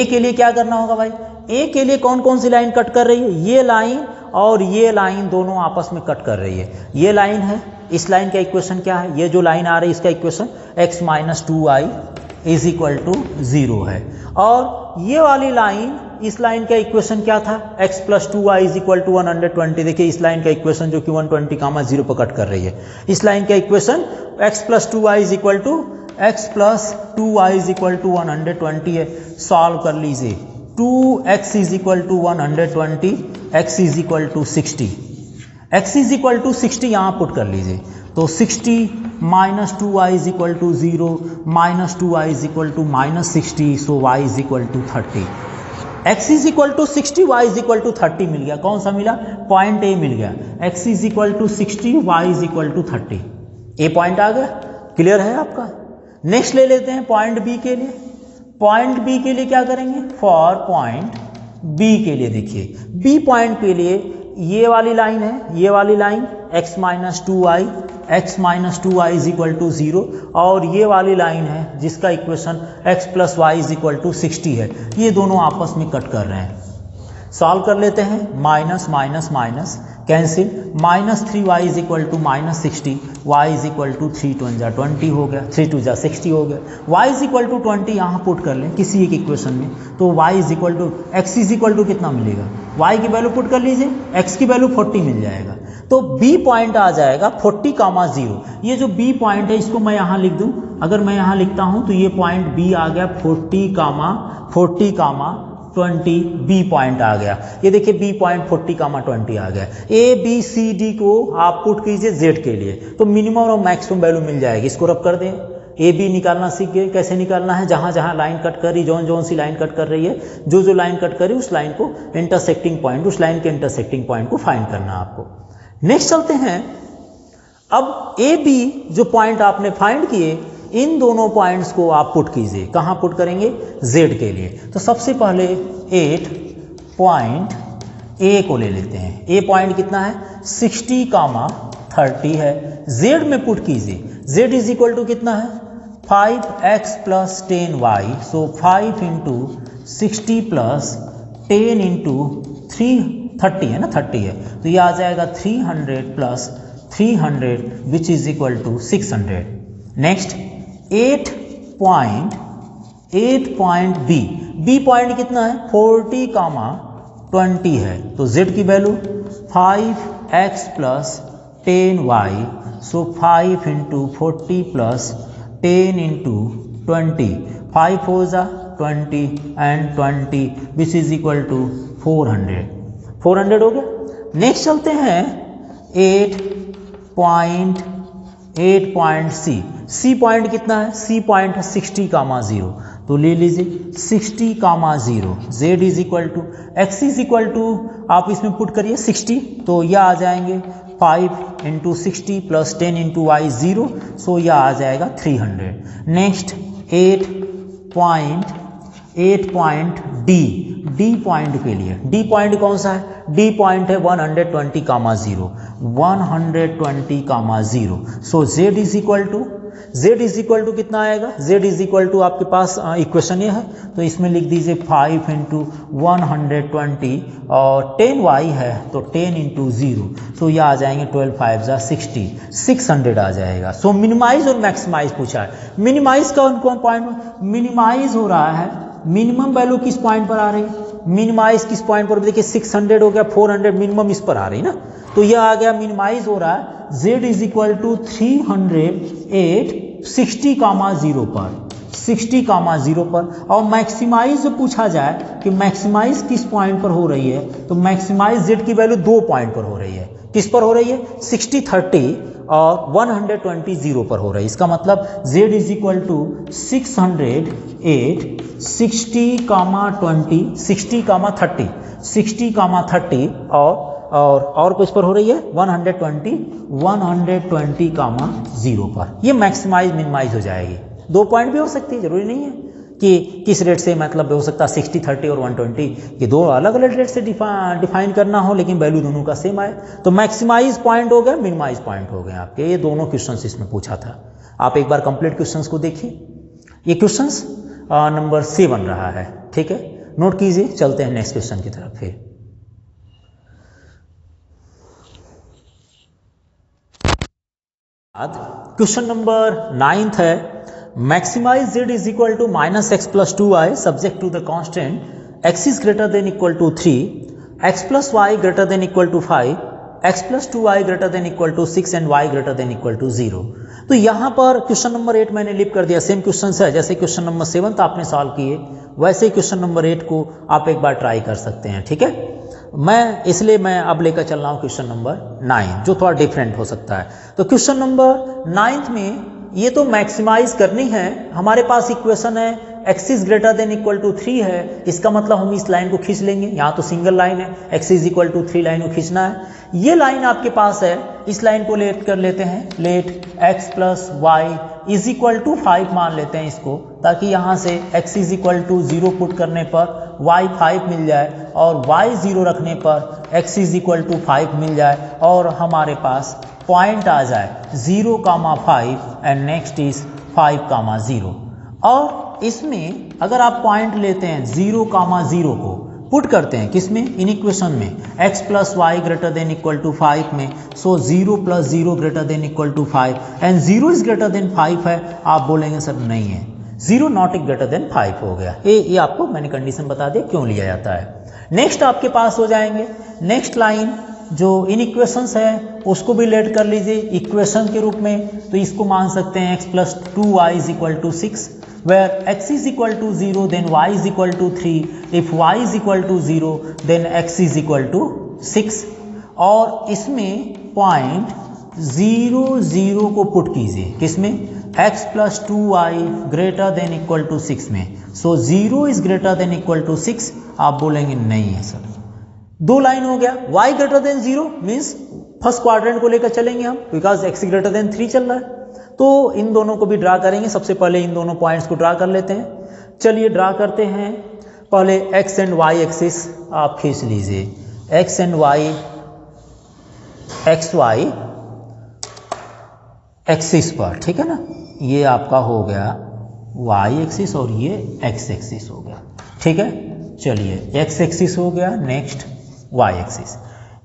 के लिए क्या करना होगा भाई, ए के लिए कौन कौन सी लाइन कट कर रही है, ये लाइन और ये लाइन दोनों आपस में कट कर रही है। ये लाइन है, इस लाइन का इक्वेशन क्या है, ये जो लाइन आ रही है इसका equation x minus 2i is equal to 0 है। और ये वाली लाइन, इस लाइन का इक्वेशन क्या था, x plus 2i is equal to 120। देखिए इस लाइन का इक्वेशन जो कि 120 कामा 0 पर कट कर रही है, इस लाइन का equation x plus 2i is equal to 120 है। सॉल्व कर लीजिए, 2x is equal to 120, x is equal to 60, x is equal to 60 यहाँ पुट कर लीजिए। तो 60 minus 2i is equal to 0, minus 2i is equal to minus 60, so y is equal to 30। x is equal to 60, y is equal to 30 मिल गया। कौन सा मिला, पॉइंट ए मिल गया। x is equal to 60, y is equal to 30, A point आ गया। क्लियर है आपका। नेक्स्ट ले लेते हैं पॉइंट बी के लिए। पॉइंट बी के लिए क्या करेंगे, फॉर पॉइंट बी के लिए देखिए, बी पॉइंट के लिए ये वाली लाइन है, ये वाली line x minus 2i is equal to 0, और ये वाली लाइन है जिसका equation x plus y is equal to 60 है। ये दोनों आपस में कट कर रहे हैं। सॉल्व कर लेते हैं, minus minus minus cancel, minus 3y is equal to minus 60, y is equal to 3 2 जा 20 हो गया, 3 2 जा 60 हो गया। y इज इक्वल टू 20 यहाँ पुट कर लें किसी एक इक्वेशन में, तो y is equal to x is equal to कितना मिलेगा, y की वैल्यू पुट कर लीजिए, x की वैल्यू 40 मिल जाएगा। तो b पॉइंट आ जाएगा 40,0। ये जो b पॉइंट है इसको मैं यहाँ लिख दूँ, अगर मैं यहाँ लिखता हूँ तो ये पॉइंट b आ गया 40,20 बी पॉइंट आ गया। ये देखिए बी पॉइंट 40,20 आ गया। ए बी सी डी को आप पुट कीजिए जेड के लिए, तो मिनिमम और मैक्सिमम वैल्यू मिल जाएगी। इसको रब कर दें, ए बी निकालना सीख गए, कैसे निकालना है, जहाँ जहाँ लाइन कट कर रही, जौन सी लाइन कट कर रही है, जो लाइन कट कर रही है उस लाइन को इंटरसेक्टिंग पॉइंट, उस लाइन के इंटरसेक्टिंग पॉइंट को फाइंड करना आपको। नेक्स्ट चलते हैं, अब ए बी जो पॉइंट आपने फाइंड किए, इन दोनों पॉइंट्स को आप पुट कीजिए। कहाँ पुट करेंगे, z के लिए। तो सबसे पहले 8 पॉइंट a को ले लेते हैं। a पॉइंट कितना है, 60,30 है। z में पुट कीजिए, z इज इक्वल टू कितना है, 5x plus 10y, so 5 into 60 plus 10 into 30 है ना, 30 है, तो ये आ जाएगा 300 plus 300 which is equal to 600। Next 8 point B point कितना है, 40,20 है, तो z की value 5x plus 10y, so 5 into 40 plus 10 into 20, 5 हो जा 20 and 20 which is equal to 400 हो गया। नेक्स्ट चलते हैं 8 पॉइंट सी पॉइंट कितना है, सी पॉइंट है 60,0, तो ले लीजिए 60,0, z is equal to x is equal to, आप इसमें पुट करिए 60, तो यह आ जाएंगे 5 इंटू 60 प्लस 10 इंटू वाई 0, सो यह आ जाएगा 300। नेक्स्ट 8 पॉइंट डी पॉइंट के लिए, डी पॉइंट कौन सा है, डी पॉइंट है 120,0, 120,0, सो z इज इक्वल टू कितना आएगा, z इज इक्वल टू आपके पास इक्वेशन ये है, तो इसमें लिख दीजिए 5 इंटू 120 और 10y है तो 10 इंटू 0, सो ये आ जाएंगे 12 5 जा 60, 600 आ जाएगा। सो मिनिमाइज और मैक्सिमाइज पूछा है। मिनिमाइज का कौन पॉइंट मिनिमाइज हो रहा है, मिनिमम वैल्यू किस पॉइंट पर आ रही है, मिनिमाइज किस पॉइंट पर, देखिए 600 हो गया, 400 मिनिमम इस पर आ रही ना, तो यह आ गया मिनिमाइज हो रहा है z इज इक्वल टू 308 60,0 पर, 60,0 पर। और मैक्सिमाइज पूछा जाए कि मैक्सिमाइज किस पॉइंट पर हो रही है, तो मैक्सिमाइज z की वैल्यू 2 पॉइंट पर हो रही है। किस पर हो रही है, 60 30 और 120 0 पर हो रही है। इसका मतलब z इज इक्वल टू 608 60,30 और कुछ पर हो रही है 120,0 पर। ये मैक्सिमाइज मिनिमाइज हो जाएगी, 2 पॉइंट भी हो सकती है, जरूरी नहीं है। कि किस रेट से मतलब हो सकता है 60, 30 और 120, ये दो अलग अलग रेट से डिफाइन करना हो लेकिन वैल्यू दोनों का सेम आए। तो मैक्सिमाइज पॉइंट हो गया, मिनिमाइज पॉइंट हो गए आपके, ये दोनों क्वेश्चंस इसमें पूछा था। आप एक बार कंप्लीट क्वेश्चंस को देखिए। ये क्वेश्चंस नंबर 7 रहा है, ठीक है, नोट कीजिए। चलते हैं नेक्स्ट क्वेश्चन की तरफ। फिर क्वेश्चन नंबर 9 है, maximise z is equal to -x + 2y subject to the constant x is greater than equal to 3, x + y greater than equal to 5, x + 2y greater than equal to 6 and y greater than equal to 0। तो यहाँ पर क्वेश्चन नंबर 8 मैंने लिप कर दिया। सेम क्वेश्चन है जैसे क्वेश्चन नंबर 7 आपने सॉल्व किए, वैसे ही क्वेश्चन नंबर 8 को आप एक बार ट्राई कर सकते हैं, ठीक है। इसलिए मैं अब लेकर चल रहा हूँ क्वेश्चन नंबर 9 जो थोड़ा डिफरेंट हो सकता है। तो क्वेश्चन नंबर 9 में ये तो मैक्सिमाइज करनी है, हमारे पास इक्वेशन है x is greater than equal to 3 है, इसका मतलब हम इस लाइन को खींच लेंगे। यहाँ तो सिंगल लाइन है, x is equal to 3 line को खींचना है। ये लाइन आपके पास है, इस लाइन को लेट कर लेते हैं, let x + y is equal to 5 मान लेते हैं इसको, ताकि यहाँ से x is equal to 0 put करने पर y 5 मिल जाए और y 0 रखने पर x इज इक्वल टू 5 मिल जाए और हमारे पास पॉइंट आ जाए 0,5 एंड नेक्स्ट इज 5,0। और इसमें अगर आप पॉइंट लेते हैं 0,0 को पुट करते हैं किसमें, इन इक्वेशन में x + y greater than equal to 5 में, so 0 + 0 greater than equal to 5 and 0 is greater than 5 है। आप बोलेंगे सर नहीं है, 0 नॉट ग्रेटर देन 5 हो गया। ये आपको मैंने कंडीशन बता दिया क्यों लिया जाता है। नेक्स्ट आपके पास हो जाएंगे, नेक्स्ट लाइन जो इन इक्वेशंस है उसको भी लेट कर लीजिए इक्वेशन के रूप में। तो इसको मान सकते हैं x + 2y is equal to 6, where x is equal to 0 then y is equal to 3, if y is equal to 0 then x is equal to 6। और इसमें पॉइंट 0, 0 को पुट कीजिए किसमें, x + 2y greater than equal to 6 में, so 0 is greater than equal to 6। आप बोलेंगे नहीं है सर, दो लाइन हो गया, y greater than 0 means first quadrant को लेकर चलेंगे हम, बिकॉज x ग्रेटर देन 3 चल रहा है। तो इन दोनों को भी ड्रा करेंगे। सबसे पहले इन दोनों पॉइंट्स को ड्रा कर लेते हैं। चलिए ड्रा करते हैं। पहले x एंड y एक्सिस आप खींच लीजिए, x and y xy axis पर, ठीक है ना। ये आपका हो गया y एक्सिस और ये x एक्सिस हो गया, ठीक है। चलिए x एक्सिस हो गया, नेक्स्ट y एक्सिस।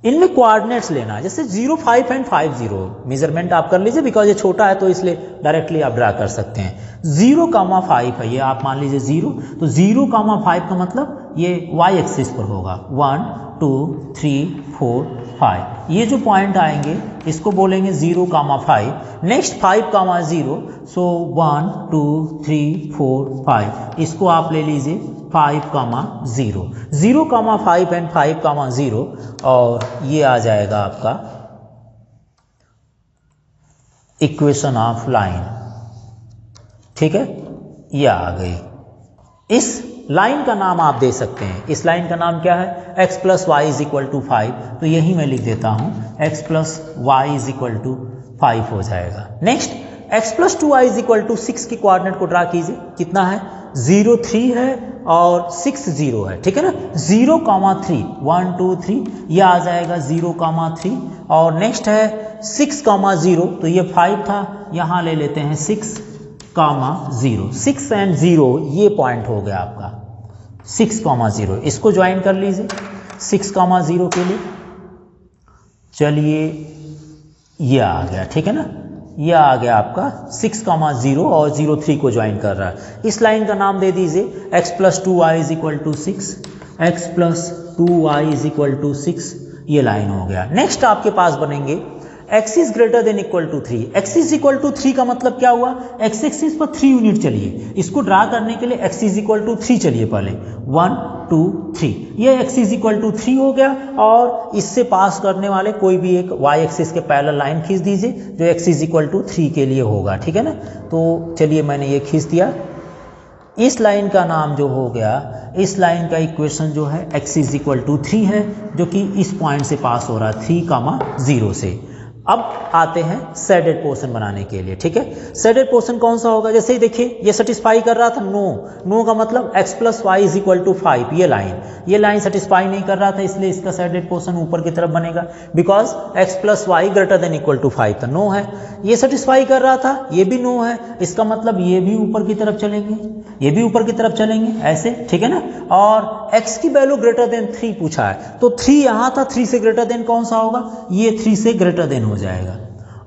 इनमें कोऑर्डिनेट्स लेना है, जैसे 0, 5 एंड 5, 0 मेजरमेंट आप कर लीजिए, बिकॉज ये छोटा है तो इसलिए डायरेक्टली आप ड्रा कर सकते हैं। 0,5 है ये, आप मान लीजिए 0, तो 0,5 का मतलब ये y एक्सिस पर होगा। 1, 2, 3, 4, 5 ये जो पॉइंट आएंगे इसको बोलेंगे 0,5। नेक्स्ट 5,0, सो 1, 2, 3, 4, 5 इसको आप ले लीजिए 5,0, 0,5 एंड 5,0 और ये आ जाएगा आपका इक्वेशन ऑफ लाइन, ठीक है। ये आ गई। इस लाइन का नाम आप दे सकते हैं, इस लाइन का नाम क्या है, x + y is equal to 5, तो यही मैं लिख देता हूं x + y is equal to 5 हो जाएगा। Next x + 2y is equal to 6 की कोऑर्डिनेट को ड्रा कीजिए, कितना है 0, 3 है और 6, 0 है, ठीक है ना। 0,3 1, 2, 3 ये आ जाएगा 0,3 और नेक्स्ट है 6,0 तो ये 5 था, यहाँ ले लेते हैं 6,0, 6 एंड 0 ये पॉइंट हो गया आपका 6,0। इसको ज्वाइन कर लीजिए 6,0 के लिए। चलिए ये आ गया, ठीक है ना, ये आ गया आपका 6,0 और 0,3 को ज्वाइन कर रहा है। इस लाइन का नाम दे दीजिए x + 2y is equal to 6, x + 2y is equal to 6 ये लाइन हो गया। नेक्स्ट आपके पास बनेंगे x is greater than equal to 3। x is equal to 3 का मतलब क्या हुआ, x एक्सिस पर 3 यूनिट चलिए, इसको ड्रा करने के लिए x इज इक्वल टू 3 चलिए पहले 1, 2, 3 ये x इज इक्वल टू 3 हो गया और इससे पास करने वाले कोई भी एक y एक्सिस के पैरेलल लाइन खींच दीजिए जो x इज इक्वल टू 3 के लिए होगा, ठीक है ना। तो चलिए मैंने ये खींच दिया। इस लाइन का नाम जो हो गया, इस लाइन का इक्वेशन जो है x इज इक्वल टू 3 है, जो कि इस पॉइंट से पास हो रहा है 3,0 से। अब आते हैं शेडेड पोर्शन बनाने के लिए, ठीक है। शेडेड पोर्शन कौन सा होगा, जैसे ही देखिए ये सेटिस्फाई कर रहा था, नो का मतलब x plus y is equal to 5, ये लाइन सेटिस्फाई नहीं कर रहा था, इसलिए इसका शेडेड पोर्शन ऊपर की तरफ बनेगा, because x plus y greater than equal to 5 था, नो है। ये सेटिस्फाई कर रहा था, ये भी नो है, इसका मतलब ये भी ऊपर की तरफ चलेंगे, ये भी ऊपर की तरफ चलेंगे, ऐसे, ठीक है ना। और x की वैल्यू ग्रेटर देन 3 पूछा है, तो 3 यहाँ था, 3 से ग्रेटर देन कौन सा होगा, ये 3 से ग्रेटर देन हो जाएगा।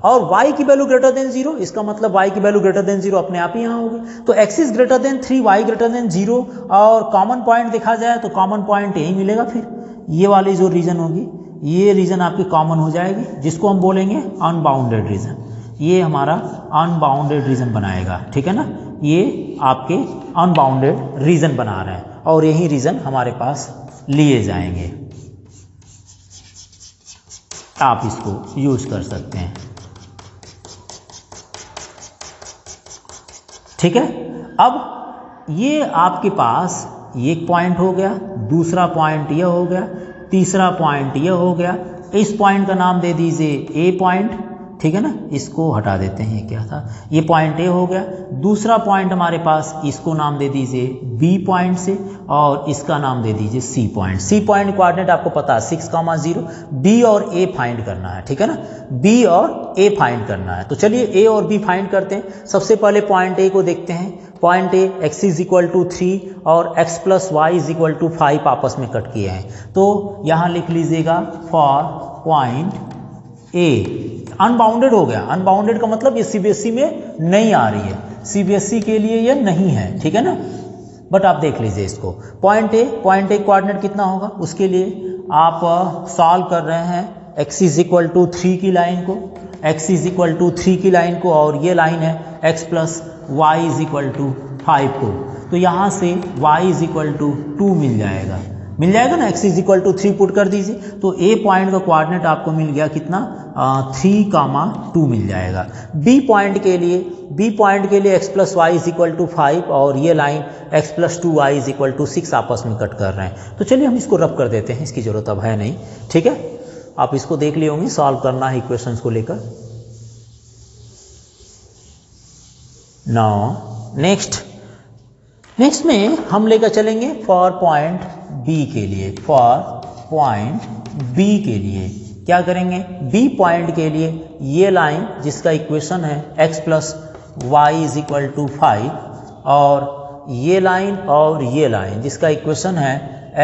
और y की वैल्यू ग्रेटर देन 0, इसका मतलब y की वैल्यू ग्रेटर देन 0 अपने आप ही यहाँ होगी, तो x is greater then 3, y greater than 0, और कॉमन पॉइंट देखा जाए तो कॉमन पॉइंट यही मिलेगा, फिर ये वाली जो रीजन होगी, ये रीजन आपकी कॉमन हो जाएगी, जिसको हम बोलेंगे अनबाउंडेड रीजन। ये हमारा अनबाउंडेड रीजन बनाएगा, ठीक है ना, ये आपके अनबाउंडेड रीजन बना रहे हैं, और यही रीजन हमारे पास लिए जाएंगे, आप इसको यूज कर सकते हैं, ठीक है। अब ये आपके पास एक पॉइंट हो गया, दूसरा पॉइंट ये हो गया, तीसरा पॉइंट ये हो गया, इस पॉइंट का नाम दे दीजिए ए पॉइंट, ठीक है ना, इसको हटा देते हैं, ये क्या था, ये पॉइंट ए हो गया। दूसरा पॉइंट हमारे पास, इसको नाम दे दीजिए बी पॉइंट से, और इसका नाम दे दीजिए C point. C point coordinate आपको पता है 6,0, बी और ए फाइंड करना है, ठीक है ना, बी और ए फाइंड करना है। तो चलिए ए और बी फाइंड करते हैं। सबसे पहले पॉइंट ए को देखते हैं। Point A x is equal to 3 और x plus y is equal to 5 आपस में कट किए हैं, तो यहाँ लिख लीजिएगा फॉर पॉइंट ए। अनबाउंडेड हो गया, अनबाउंडेड का मतलब ये सीबीएसई में नहीं आ रही है, सीबीएसई के लिए ये नहीं है, ठीक है ना, बट आप देख लीजिए इसको। पॉइंट ए कोऑर्डिनेट कितना होगा, उसके लिए आप सॉल्व कर रहे हैं x इज इक्वल टू 3 की लाइन को, x इज इक्वल टू 3 की लाइन को, और ये लाइन है x plus y is equal to 5 को, तो यहाँ से y इज इक्वल टू 2 मिल जाएगा ना, x is equal to 3 put कर दीजिए, तो a पॉइंट का कोऑर्डिनेट आपको मिल गया कितना, 3,2 मिल जाएगा। b पॉइंट के लिए x plus y is equal to 5 और ये line x plus 2y is equal to 6 आपस में कट कर रहे हैं, तो चलिए हम इसको रब कर देते हैं, इसकी जरूरत अब है नहीं, ठीक है। आप इसको देख लिए होंगे, सॉल्व करना है इक्वेशंस को लेकर। नाउ नेक्स्ट में हम लेकर चलेंगे फॉर पॉइंट बी के लिए। फॉर पॉइंट बी के लिए क्या करेंगे, बी पॉइंट के लिए ये लाइन जिसका इक्वेशन है x plus y is equal to 5, और ये लाइन जिसका इक्वेशन है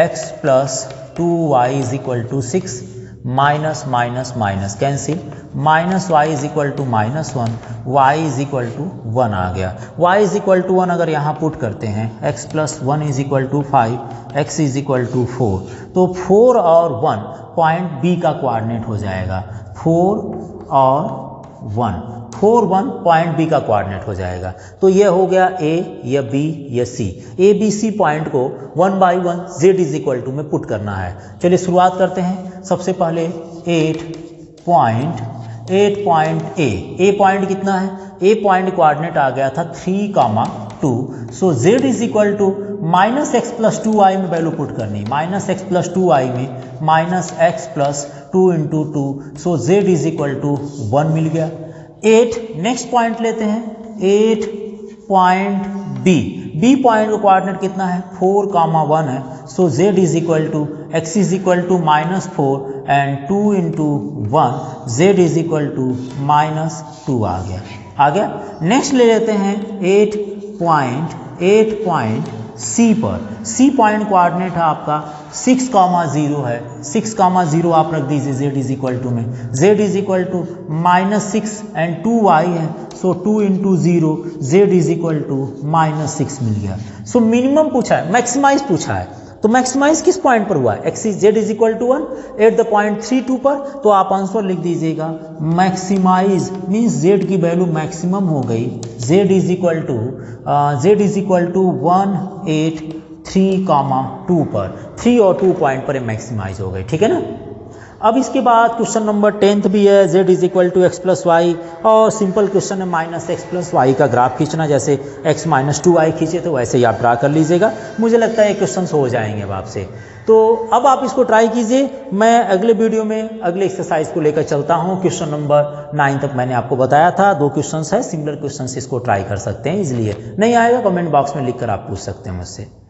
x plus 2y is equal to 6, minus minus minus cancel, minus y is equal to -1, y is equal to 1 आ गया। वाई इज इक्वल टू 1 अगर यहाँ पुट करते हैं, x plus 1 is equal to 5, x is equal to 4, तो 4 और 1 पॉइंट बी का कोऑर्डिनेट हो जाएगा। 4 और 1 पॉइंट बी का कोऑर्डिनेट हो जाएगा। तो ये हो गया ए, या बी, या सी। ए बी सी पॉइंट को 1 by 1 z is equal to में पुट करना है। चलिए शुरुआत करते हैं। सबसे पहले 8 पॉइंट ए पॉइंट कितना है, ए पॉइंट कोऑर्डिनेट आ गया था 3,2, so z is equal to minus x plus 2y में वैल्यू पुट करनी, माइनस एक्स प्लस 2y में minus x plus 2 into 2, so z is equal to 1 मिल गया। 8 नेक्स्ट पॉइंट लेते हैं, 8 पॉइंट बी पॉइंट का कोऑर्डिनेट कितना है, 4,1 है, so z is equal to x is equal to -4 and 2 into 1, z is equal to -2 आ गया। नेक्स्ट ले लेते हैं 8 पॉइंट सी पर। सी पॉइंट कोऑर्डिनेट है आपका 6,0 है, 6,0 आप रख दीजिए z इज इक्वल टू में, z is equal to -6 and 2y है, so 2 into 0, z is equal to -6 मिल गया। सो मिनिमम पूछा है, मैक्सिमाइज पूछा है, तो मैक्सिमाइज किस पॉइंट पर हुआ है, x is z is equal to 1 at the point 3, 2 पर, तो आप आंसर लिख दीजिएगा मैक्सिमाइज मीन्स z की वैल्यू मैक्सिमम हो गई, z इज इक्वल टू 1, 8, 3, 2 पर, 3 और 2 पॉइंट पर मैक्सिमाइज हो गई, ठीक है ना। अब इसके बाद क्वेश्चन नंबर 10th भी है, z is equal to x plus y, और सिंपल क्वेश्चन है माइनस एक्स प्लस वाई का ग्राफ खींचना, जैसे x माइनस 2y खींचे तो वैसे ही आप ड्रा कर लीजिएगा। मुझे लगता है ये क्वेश्चन हो जाएंगे अब आपसे। तो अब आप इसको ट्राई कीजिए, मैं अगले वीडियो में अगले एक्सरसाइज को लेकर चलता हूँ। क्वेश्चन नंबर 9 तक मैंने आपको बताया था, 2 क्वेश्चन है, सिमिलर क्वेश्चन इसको ट्राई कर सकते हैं इजीली। नहीं आएगा कमेंट बॉक्स में लिख कर आप पूछ सकते हैं मुझसे।